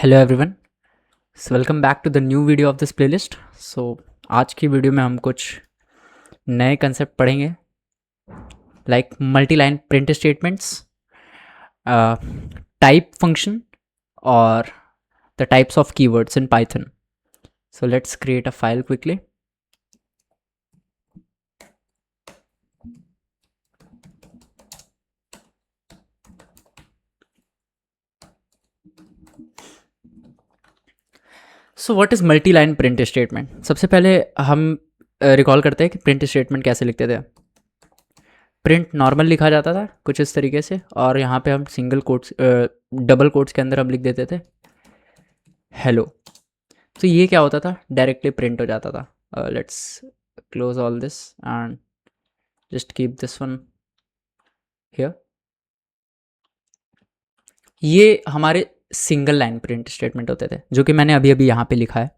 Hello everyone, welcome back to the new video of this playlist. आज की video में हम कुछ नए कंसेप्ट पढ़ेंगे, like multi line print statements, type function और the types of keywords in Python. So let's create a file quickly. So what is multi line print statement? सबसे पहले हम रिकॉल करते हैं कि प्रिंट स्टेटमेंट कैसे लिखते थे। प्रिंट नॉर्मल लिखा जाता था कुछ इस तरीके से, और यहाँ पे हम सिंगल कोट्स डबल कोट्स के अंदर हम लिख देते थे हेलो। तो ये क्या होता था, डायरेक्टली प्रिंट हो जाता था। Let's close all this and just keep this one here. ये हमारे सिंगल लाइन प्रिंट स्टेटमेंट होते थे, जो कि मैंने अभी अभी यहाँ पे लिखा है।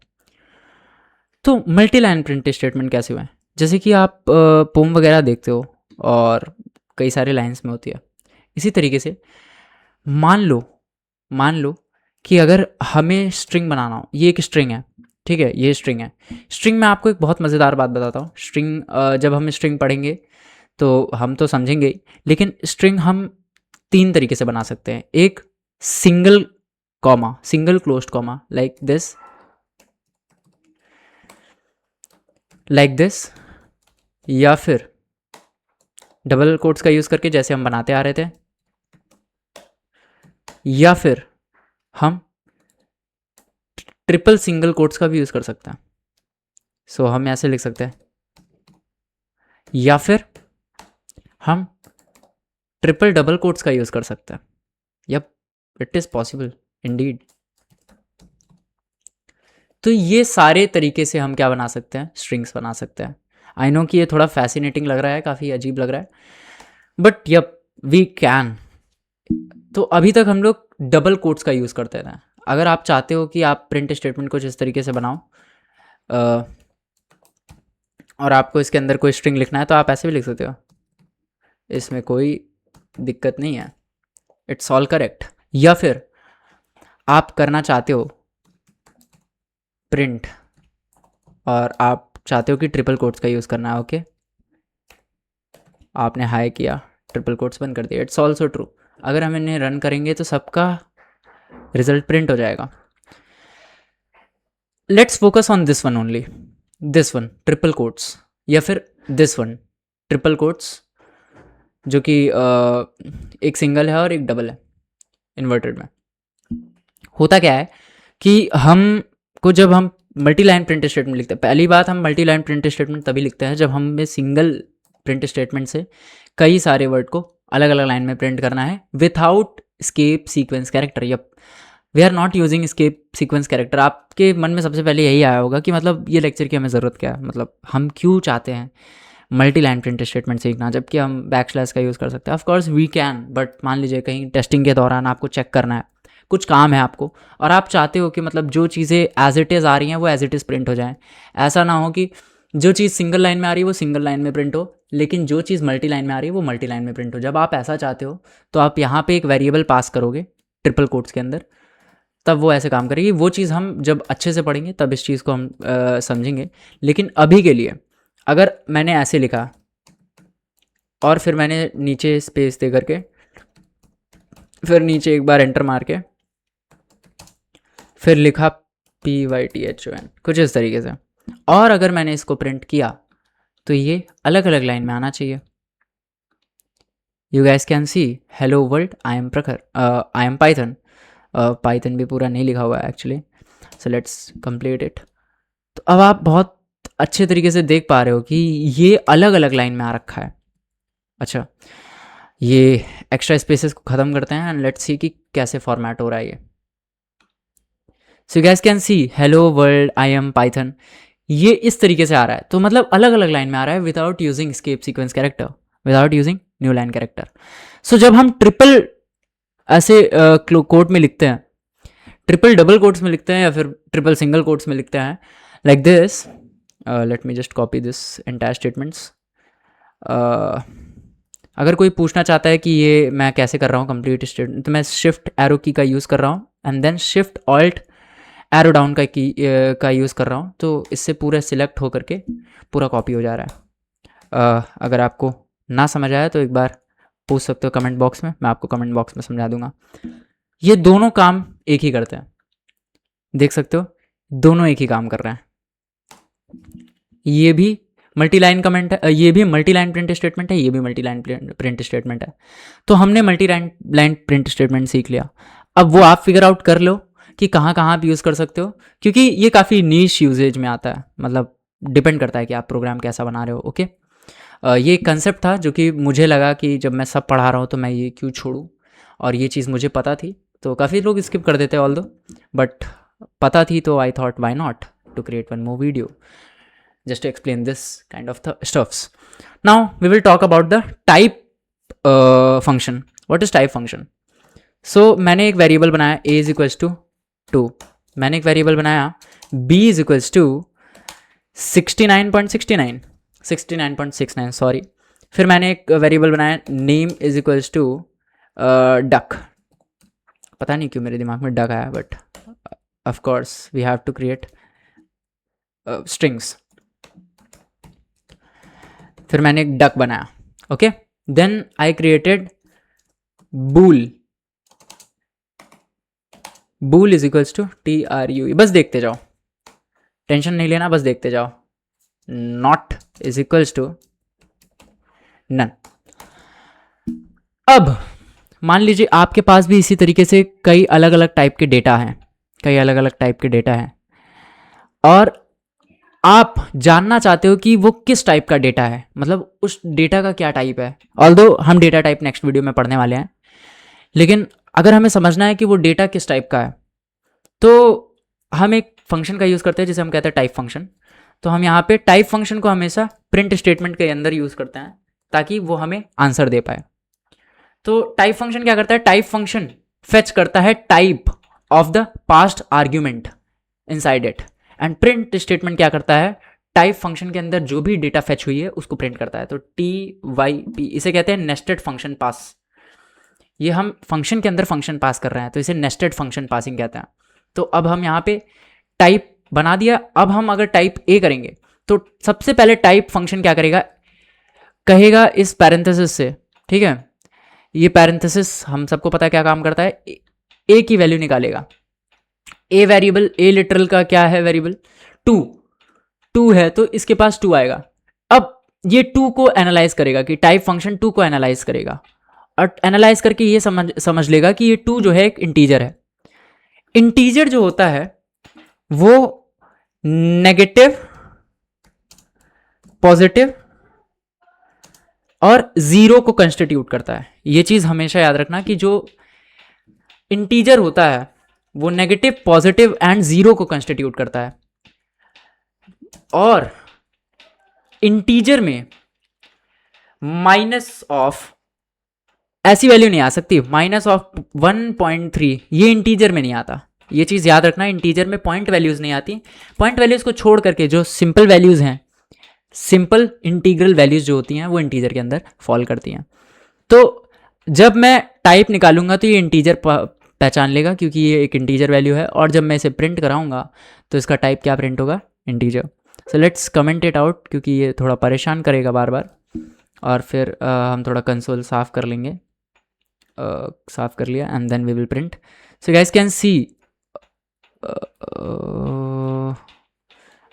तो मल्टी लाइन प्रिंट स्टेटमेंट कैसे हुए? जैसे कि आप पोम वगैरह देखते हो और कई सारे लाइन्स में होती है। इसी तरीके से मान लो कि अगर हमें स्ट्रिंग बनाना हो, ये एक स्ट्रिंग है, ठीक है, ये स्ट्रिंग है। स्ट्रिंग में आपको एक बहुत मज़ेदार बात बताता हूँ। स्ट्रिंग जब हम स्ट्रिंग पढ़ेंगे तो हम तो समझेंगे ही, लेकिन स्ट्रिंग हम तीन तरीके से बना सकते हैं। एक single comma, single closed comma, like this, या फिर डबल कोट्स का यूज़ करके जैसे हम बनाते आ रहे थे, या फिर हम ट्रिपल सिंगल कोट्स का भी यूज़ कर सकते हैं। सो हम ऐसे लिख सकते हैं, या फिर हम ट्रिपल डबल कोट्स का यूज़ कर सकते हैं। Yup, it is possible indeed. तो ये सारे तरीके से हम क्या बना सकते हैं, स्ट्रिंग्स बना सकते हैं। आई नो कि ये थोड़ा फैसिनेटिंग लग रहा है, काफ़ी अजीब लग रहा है, बट यप वी कैन। तो अभी तक हम लोग डबल कोट्स का यूज़ करते थे। अगर आप चाहते हो कि आप प्रिंट स्टेटमेंट कुछ इस तरीके से बनाओ और आपको इसके अंदर कोई स्ट्रिंग लिखना है, तो आप ऐसे भी लिख सकते हो, इसमें कोई दिक्कत नहीं है, इट्स ऑल करेक्ट। या फिर आप करना चाहते हो प्रिंट और आप चाहते हो कि ट्रिपल कोट्स का यूज़ करना है, ओके, आपने हाई किया, ट्रिपल कोट्स बंद कर दिया, इट्स ऑल्सो ट्रू। अगर हम इन्हें रन करेंगे तो सबका रिजल्ट प्रिंट हो जाएगा। Let's focus on this one only, this one triple quotes, या फिर दिस वन ट्रिपल कोट्स, जो कि एक सिंगल है और एक डबल है इन्वर्टेड में। होता क्या है कि जब हम मल्टी लाइन प्रिंट स्टेटमेंट लिखते हैं, पहली बात, हम मल्टी लाइन प्रिंट स्टेटमेंट तभी लिखते हैं जब हमें सिंगल प्रिंट स्टेटमेंट से कई सारे वर्ड को अलग अलग लाइन में प्रिंट करना है without escape sequence character. Yup, we are not using escape sequence character. आपके मन में सबसे पहले यही आया होगा कि मतलब ये लेक्चर की हमें ज़रूरत क्या है, मतलब हम क्यों चाहते हैं मल्टी लाइन प्रिंट स्टेटमेंट सीखना जबकि हम बैकस्लैश का यूज़ कर सकते हैं। Of course we can, but मान लीजिए कहीं टेस्टिंग के दौरान आपको चेक करना है, कुछ काम है आपको, और आप चाहते हो कि मतलब जो चीज़ें एज इट इज़ आ रही हैं वो एज इट इज़ प्रिंट हो जाएं। ऐसा ना हो कि जो चीज़ सिंगल लाइन में आ रही है वो सिंगल लाइन में प्रिंट हो, लेकिन जो चीज़ मल्टी लाइन में आ रही है वो मल्टी लाइन में प्रिंट हो। जब आप ऐसा चाहते हो तो आप यहाँ पे एक वेरिएबल पास करोगे ट्रिपल कोट्स के अंदर, तब वो ऐसे काम करेगी। वो चीज़ हम जब अच्छे से पढ़ेंगे तब इस चीज़ को हम समझेंगे। लेकिन अभी के लिए अगर मैंने ऐसे लिखा और फिर मैंने नीचे स्पेस दे करके फिर नीचे एक बार एंटर मार के फिर लिखा PYTHON, कुछ इस तरीके से, और अगर मैंने इसको प्रिंट किया तो ये अलग अलग लाइन में आना चाहिए। You gas can see hello world, I am प्रखर, आई एम पाइथन। पाइथन भी पूरा नहीं लिखा हुआ है actually, so let's complete it. तो अब आप बहुत अच्छे तरीके से देख पा रहे हो कि ये अलग अलग लाइन में आ रखा है। अच्छा, ये एक्स्ट्रा स्पेसेस को ख़त्म करते हैं एंड लेट्स सी कि कैसे फॉर्मेट हो रहा है ये। So you gas can see hello world, I am Python, ये इस तरीके से आ रहा है। तो मतलब अलग अलग लाइन में आ रहा है without using escape sequence character, without using new line character. So जब हम ट्रिपल ऐसे कोट में लिखते हैं, ट्रिपल डबल कोट्स में लिखते हैं या फिर ट्रिपल सिंगल कोट्स में लिखते हैं like this, let me just copy this entire statements. अगर कोई पूछना चाहता है कि ये मैं कैसे कर रहा हूँ कंप्लीट स्टेटमेंट, तो मैं शिफ्ट एरो की का यूज़ कर रहा हूँ and then shift alt arrow down का यूज़ कर रहा हूँ, तो इससे पूरा सिलेक्ट होकर के पूरा कॉपी हो जा रहा है। अगर आपको ना समझ आया तो एक बार पूछ सकते हो कमेंट बॉक्स में, मैं आपको कमेंट बॉक्स में समझा दूंगा। ये दोनों काम एक ही करते हैं, देख सकते हो दोनों एक ही काम कर रहे हैं। ये भी मल्टी लाइन कमेंट है, ये भी मल्टी लाइन प्रिंट स्टेटमेंट है, ये भी मल्टी लाइन प्रिंट स्टेटमेंट है। तो हमने मल्टी लाइन प्रिंट स्टेटमेंट सीख लिया। अब वो आप फिगर आउट कर लो कि कहाँ कहाँ आप यूज़ कर सकते हो, क्योंकि ये काफ़ी नीश यूजेज में आता है, मतलब डिपेंड करता है कि आप प्रोग्राम कैसा बना रहे हो। ओके, ये एक कंसेप्ट था जो कि मुझे लगा कि जब मैं सब पढ़ा रहा हूँ तो मैं ये क्यों छोड़ूं, और ये चीज़ मुझे पता थी, तो काफ़ी लोग स्किप कर देते हैं ऑल दो, बट पता थी तो I thought why not to create one more video just to explain this kind of stuffs. Now we will talk about the type function. What is type function? So मैंने एक variable बनाया a is equals to 2, मैंने एक variable बनाया b is equals to 69.69 sorry, फिर मैंने एक variable बनाया name is equals to duck, पता नहीं क्यों मेरे दिमाग में duck आया, but of course we have to create strings. फिर मैंने एक डक बनाया, okay, then I created bool, bool is equals to TRUE, बस देखते जाओ, टेंशन नहीं लेना, बस देखते जाओ, not is equals to none. अब मान लीजिए आपके पास भी इसी तरीके से कई अलग अलग टाइप के डेटा हैं, कई अलग अलग टाइप के डेटा हैं, और आप जानना चाहते हो कि वो किस टाइप का डेटा है, मतलब उस डेटा का क्या टाइप है। ऑल्दो हम डेटा टाइप नेक्स्ट वीडियो में पढ़ने वाले हैं, लेकिन अगर हमें समझना है कि वो डेटा किस टाइप का है, तो हम एक फंक्शन का यूज़ करते हैं जिसे हम कहते हैं टाइप फंक्शन। तो हम यहाँ पे टाइप फंक्शन को हमेशा प्रिंट स्टेटमेंट के अंदर यूज़ करते हैं ताकि वो हमें आंसर दे पाए। तो टाइप फंक्शन क्या करता है, टाइप फंक्शन फेच करता है type of the past argument inside it, and print statement क्या करता है, टाइप फंक्शन के अंदर जो भी डेटा फेच हुई है उसको प्रिंट करता है। तो TYP, इसे कहते हैं नेस्टेड फंक्शन पास। ये हम फंक्शन के अंदर फंक्शन पास कर रहे हैं तो इसे नेस्टेड फंक्शन पासिंग कहते हैं। तो अब हम यहाँ पे टाइप बना दिया। अब हम अगर टाइप A करेंगे तो सबसे पहले टाइप फंक्शन क्या करेगा, कहेगा इस पैरेंथेसिस से, ठीक है, ये पैरेंथेसिस हम सबको पता है क्या काम करता है, A की वैल्यू निकालेगा। A वेरिएबल, A लिटरल का क्या है वेरिएबल, 2 है, तो इसके पास 2 आएगा। अब ये 2 को एनालाइज करेगा, कि टाइप फंक्शन 2 को एनालाइज करेगा, और एनालाइज करके ये समझ लेगा कि ये 2 जो है एक इंटीजर है। इंटीजर जो होता है वो नेगेटिव, पॉजिटिव और 0 को कंस्टिट्यूट करता है। ये चीज हमेशा याद रखना कि जो इंटीजर होता है वो नेगेटिव, पॉजिटिव एंड 0 को कंस्टिट्यूट करता है, और इंटीजर में माइनस ऑफ ऐसी वैल्यू नहीं आ सकती, माइनस ऑफ 1.3 ये इंटीजर में नहीं आता। ये चीज़ याद रखना, इंटीजर में पॉइंट वैल्यूज़ नहीं आती। पॉइंट वैल्यूज़ को छोड़ करके जो सिंपल वैल्यूज़ हैं, सिंपल इंटीग्रल वैल्यूज़ जो होती हैं वो इंटीजर के अंदर फॉल करती हैं। तो जब मैं टाइप निकालूंगा तो ये इंटीजर पहचान लेगा क्योंकि ये एक इंटीजर वैल्यू है, और जब मैं इसे प्रिंट कराऊंगा तो इसका टाइप क्या प्रिंट होगा, integer. So let's comment it out, क्योंकि ये थोड़ा परेशान करेगा बार बार, और फिर हम थोड़ा कंसोल साफ कर लेंगे। साफ कर लिया, and then we will print. So guys can see,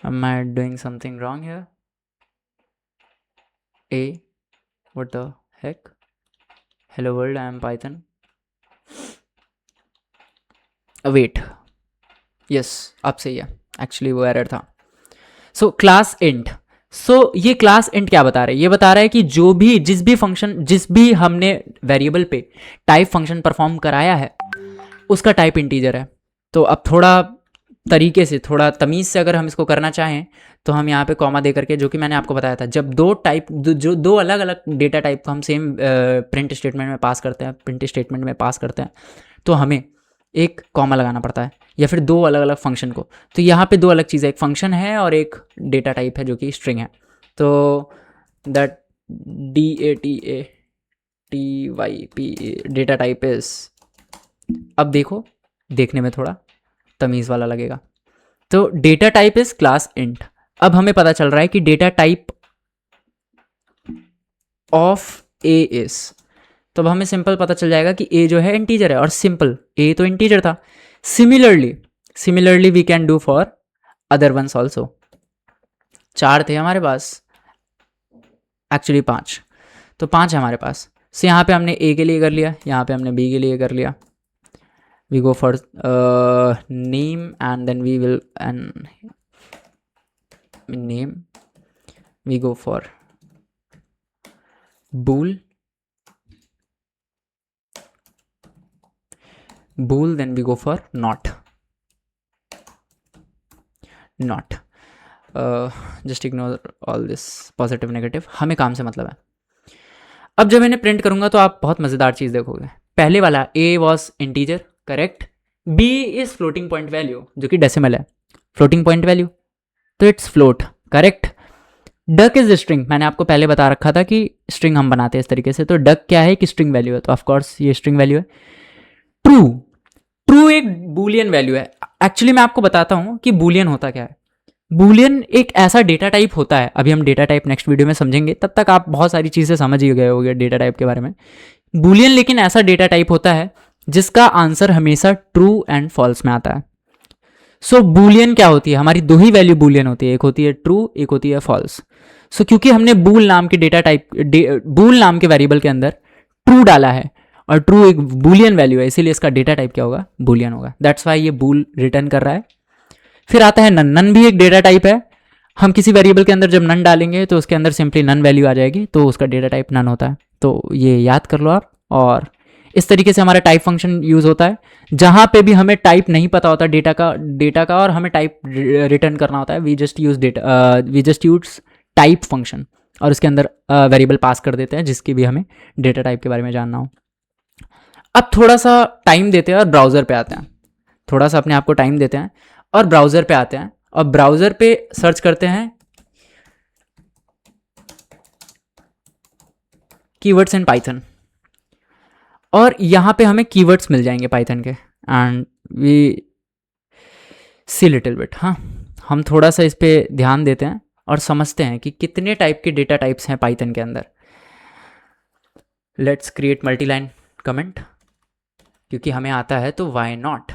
am I doing something wrong here? What the heck? Hello world, I am Python. Wait, yes, अब सही है, एक्चुअली वो एरर था। सो क्लास इंट, सो ये क्लास इंट क्या बता रहा है, ये बता रहा है कि जो भी जिस भी हमने वेरिएबल पे टाइप फंक्शन परफॉर्म कराया है उसका टाइप इंटीजर है। तो अब थोड़ा तरीके से, थोड़ा तमीज़ से अगर हम इसको करना चाहें तो हम यहाँ पे कॉमा दे करके, जो कि मैंने आपको बताया था, जब दो अलग अलग डेटा टाइप को हम सेम प्रिंट स्टेटमेंट में पास करते हैं तो हमें एक कॉमा लगाना पड़ता है, या फिर दो अलग अलग फंक्शन को। तो यहाँ पे दो अलग चीज़ें, एक फंक्शन है और एक डेटा टाइप है जो कि स्ट्रिंग है। तो that DATATYP data type is, अब देखो देखने में थोड़ा तमीज़ वाला लगेगा। तो data type is class int. अब हमें पता चल रहा है कि data type of A is, तो अब हमें सिंपल पता चल जाएगा कि ए जो है इंटीजर है, और सिंपल ए तो इंटीजर था। Similarly we can do for other ones also. 4 थे हमारे पास, एक्चुअली 5, तो 5 है हमारे पास। सो यहाँ पे हमने ए के लिए कर लिया, यहाँ पे हमने बी के लिए कर लिया। We go for name and then we will end name, we go for bool, then we go for not. Just ignore all this positive negative, हमें काम से मतलब है। अब जब मैंने प्रिंट करूंगा तो आप बहुत मज़ेदार चीज़ देखोगे। पहले वाला a was integer, correct. b is floating point value, जो कि डेसिमल है, फ्लोटिंग पॉइंट वैल्यू, तो it's float, correct. Duck is string, मैंने आपको पहले बता रखा था कि स्ट्रिंग हम बनाते हैं इस तरीके से। तो डक क्या है कि स्ट्रिंग वैल्यू है, तो ऑफकोर्स ये स्ट्रिंग वैल्यू है। ट्रू एक बूलियन वैल्यू है। एक्चुअली मैं आपको बताता हूँ कि बूलियन होता क्या है। बूलियन एक ऐसा डेटा टाइप होता है, अभी हम डेटा टाइप नेक्स्ट वीडियो में समझेंगे, तब तक आप बहुत सारी चीज़ें समझ ही गए होंगे डेटा टाइप के बारे में। बूलियन लेकिन ऐसा डेटा टाइप होता है जिसका आंसर हमेशा ट्रू एंड फॉल्स में आता है। सो बूलियन क्या होती है, हमारी दो ही वैल्यू बूलियन होती है, एक होती है ट्रू, एक होती है फॉल्स। सो क्योंकि हमने बूल नाम के डेटा टाइप बूल नाम के वेरिएबल के अंदर ट्रू डाला है, और ट्रू एक बूलियन वैल्यू है, इसीलिए इसका डेटा टाइप क्या होगा, बूलियन होगा। दैट्स वाई ये बूल रिटर्न कर रहा है। फिर आता है नन। नन भी एक डेटा टाइप है। हम किसी वेरिएबल के अंदर जब नन डालेंगे तो उसके अंदर सिंपली नन वैल्यू आ जाएगी, तो उसका डेटा टाइप नन होता है। तो ये याद कर लो आप। और इस तरीके से हमारा टाइप फंक्शन यूज होता है। जहां पे भी हमें टाइप नहीं पता होता डेटा का और हमें टाइप रिटर्न करना होता है, we just use type function, और उसके अंदर वेरिएबल पास कर देते हैं जिसकी भी हमें डेटा टाइप के बारे में जानना हो। अब थोड़ा सा टाइम देते हैं और ब्राउज़र पे आते हैं। थोड़ा सा अपने आप को टाइम देते हैं और ब्राउज़र पे आते हैं, और ब्राउज़र पे सर्च करते हैं कीवर्ड्स इन पाइथन, और यहाँ पे हमें कीवर्ड्स मिल जाएंगे पाइथन के, and we see little bit. हाँ, हम थोड़ा सा इस पे ध्यान देते हैं और समझते हैं कि कितने टाइप के डेटा टाइप्स हैं पाइथन के अंदर। लेट्स क्रिएट मल्टीलाइन कमेंट, क्योंकि हमें आता है तो वाई नॉट।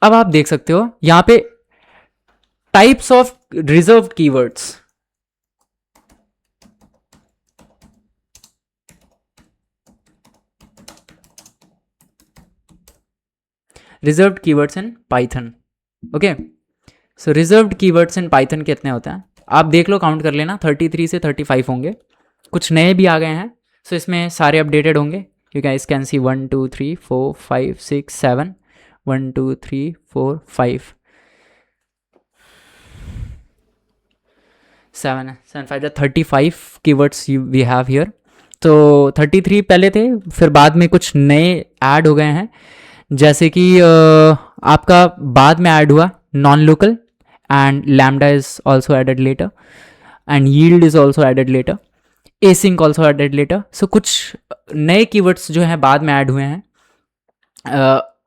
अब आप देख सकते हो यहाँ पे types of reserved keywords. Reserved keywords in Python, okay. So reserved keywords in Python कितने होते हैं आप देख लो, काउंट कर लेना। 33 से 35 होंगे। कुछ नए भी आ गए हैं, सो इसमें सारे अपडेटेड होंगे। You guys can C 1 2 3 4 5 6 7 1 2 3 4 5 7 5 35 keywords we have here. तो 33 पहले थे, फिर बाद में कुछ नए ऐड हो गए हैं, जैसे कि आपका बाद में ऐड हुआ non local, and lambda is also added later, and yield is also added later, async also added later. So कुछ नए कीवर्ड्स जो हैं बाद में ऐड हुए हैं,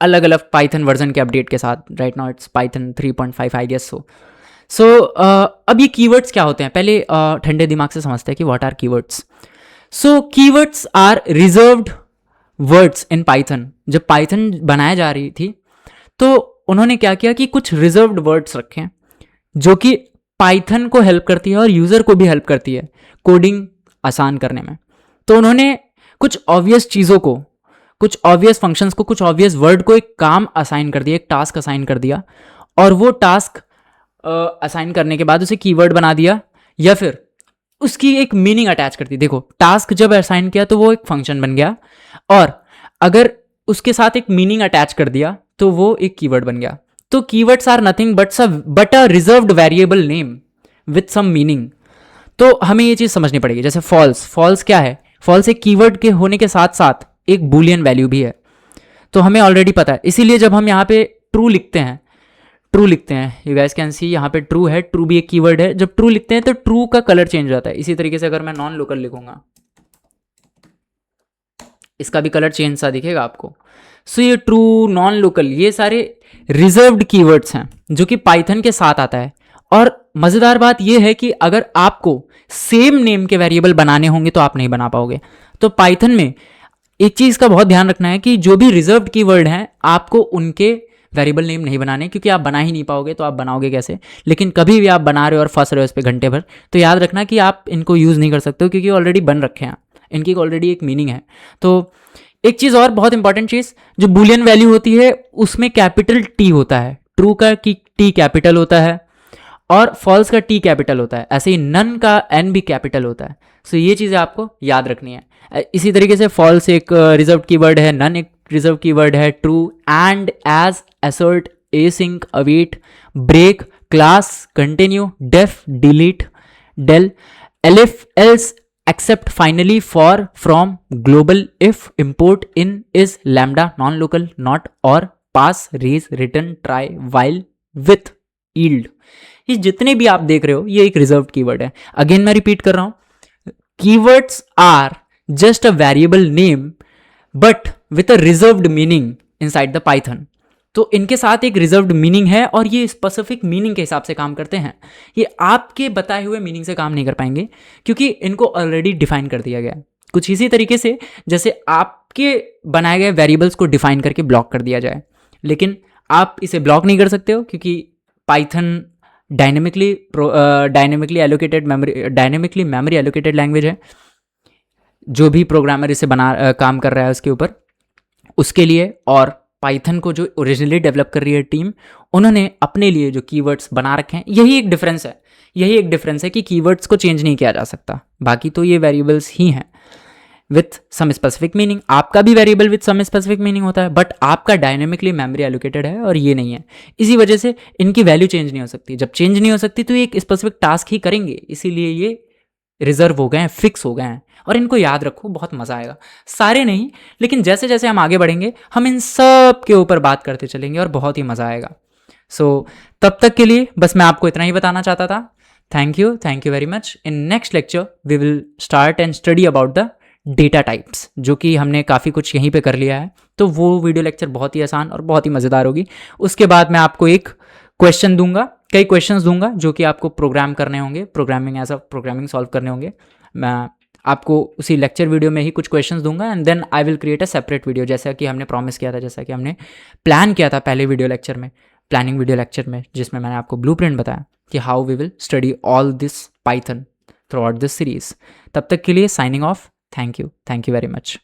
अलग अलग पाइथन वर्जन के अपडेट के साथ। Right now it's Python 3.5 I guess so. So अब ये कीवर्ड्स क्या होते हैं, पहले ठंडे दिमाग से समझते हैं कि what are keywords. So keywords are reserved words in Python. जब पाइथन बनाया जा रही थी तो उन्होंने क्या किया कि कुछ रिजर्व्ड वर्ड्स रखे हैं जो कि पाइथन को हेल्प करती है और यूज़र को भी हेल्प करती है कोडिंग आसान करने में। तो उन्होंने कुछ ऑब्वियस चीज़ों को, कुछ ऑब्वियस फंक्शंस को, कुछ ऑब्वियस वर्ड को एक काम असाइन कर दिया, एक टास्क असाइन कर दिया, और वो टास्क असाइन करने के बाद उसे कीवर्ड बना दिया, या फिर उसकी एक मीनिंग अटैच कर दी। देखो, टास्क जब असाइन किया तो वो एक फंक्शन बन गया, और अगर उसके साथ एक मीनिंग अटैच कर दिया तो वो एक कीवर्ड बन गया। तो keywords are nothing but a reserved variable name with some meaning. तो हमें ये चीज़ समझनी पड़ेगी। जैसे फॉल्स क्या है, फॉल्स एक कीवर्ड के होने के साथ साथ एक बूलियन वैल्यू भी है, तो हमें ऑलरेडी पता है। इसीलिए जब हम यहाँ पे ट्रू लिखते हैं, यू गाइस कैन सी यहाँ पे ट्रू है, ट्रू भी एक कीवर्ड है। जब ट्रू लिखते हैं तो ट्रू का कलर चेंज हो जाता है। इसी तरीके से अगर मैं नॉन लोकल लिखूंगा, इसका भी कलर चेंज सा दिखेगा आपको। सो ये ट्रू, नॉन लोकल, ये सारे रिजर्व्ड कीवर्ड्स हैं जो कि पाइथन के साथ आता है। और मज़ेदार बात ये है कि अगर आपको सेम नेम के वेरिएबल बनाने होंगे तो आप नहीं बना पाओगे। तो पाइथन में एक चीज़ का बहुत ध्यान रखना है कि जो भी रिजर्व्ड कीवर्ड हैं आपको उनके वेरिएबल नेम नहीं बनाने, क्योंकि आप बना ही नहीं पाओगे तो आप बनाओगे कैसे। लेकिन कभी भी आप बना रहे हो और फंस रहे हो इस पर घंटे भर, तो याद रखना कि आप इनको यूज़ नहीं कर सकते हो, क्योंकि ऑलरेडी बन रखे हैं, इनकी ऑलरेडी एक मीनिंग है। तो एक चीज़ और बहुत इंपॉर्टेंट चीज़, जो बूलियन वैल्यू होती है उसमें कैपिटल टी होता है। ट्रू का टी कैपिटल होता है और फॉल्स का टी कैपिटल होता है, ऐसे ही नन का एन भी कैपिटल होता है। सो ये चीज़ें आपको याद रखनी है। इसी तरीके से फॉल्स एक रिजर्व कीवर्ड है, नन एक रिजर्व कीवर्ड है, true, and, as, assert, async, await, break, class, continue, def, delete, del, elif, else, except, finally, for, from, global, if, import, in, is, lambda, non local, not, or, pass, raise, return, try, while, with, yield. ये जितने भी आप देख रहे हो ये एक reserve keyword है। अगेन मैं रिपीट कर रहा हूं, keywords are just a variable name but with a reserved meaning inside the Python. तो इनके साथ एक रिजर्व्ड मीनिंग है और ये स्पेसिफिक मीनिंग के हिसाब से काम करते हैं। ये आपके बताए हुए मीनिंग से काम नहीं कर पाएंगे, क्योंकि इनको ऑलरेडी डिफाइन कर दिया गया है। कुछ इसी तरीके से जैसे आपके बनाए गए वेरिएबल्स को डिफाइन करके ब्लॉक कर दिया जाए, लेकिन आप इसे ब्लॉक नहीं कर सकते हो, क्योंकि Python dynamically memory allocated language है। जो भी प्रोग्रामर इसे काम कर रहा है उसके ऊपर, उसके लिए, और पाइथन को जो ओरिजिनली डेवलप कर रही है टीम, उन्होंने अपने लिए जो कीवर्ड्स बना रखे हैं, यही एक डिफरेंस है कि कीवर्ड्स को चेंज नहीं किया जा सकता। बाकी तो ये वेरिएबल्स ही हैं विथ सम स्पेसिफिक मीनिंग। आपका भी variable with some specific meaning होता है, बट आपका डायनेमिकली मेमोरी एलोकेटेड है और ये नहीं है। इसी वजह से इनकी वैल्यू चेंज नहीं हो सकती। जब चेंज नहीं हो सकती तो ये एक स्पेसिफिक टास्क ही करेंगे, इसीलिए ये रिजर्व हो गए हैं, फिक्स हो गए हैं। और इनको याद रखो, बहुत मज़ा आएगा। सारे नहीं, लेकिन जैसे जैसे हम आगे बढ़ेंगे हम इन सब के ऊपर बात करते चलेंगे और बहुत ही मज़ा आएगा। सो तब तक के लिए बस मैं आपको इतना ही बताना चाहता था। Thank you very much. In next lecture we will start and study about the data types, जो कि हमने काफ़ी कुछ यहीं पे कर लिया है। तो वो वीडियो लेक्चर बहुत ही आसान और बहुत ही मज़ेदार होगी। उसके बाद मैं आपको एक क्वेश्चन दूंगा, कई क्वेश्चंस दूंगा जो कि आपको प्रोग्राम करने होंगे, प्रोग्रामिंग सॉल्व करने होंगे। मैं आपको उसी लेक्चर वीडियो में ही कुछ क्वेश्चंस दूंगा and then I will create a separate video, जैसा कि हमने प्रॉमिस किया था, जैसा कि हमने प्लान किया था पहले प्लानिंग वीडियो लेक्चर में, जिसमें मैंने आपको ब्लूप्रिंट बताया कि how we will study all this Python throughout this series. तब तक के लिए signing off. Thank you very much.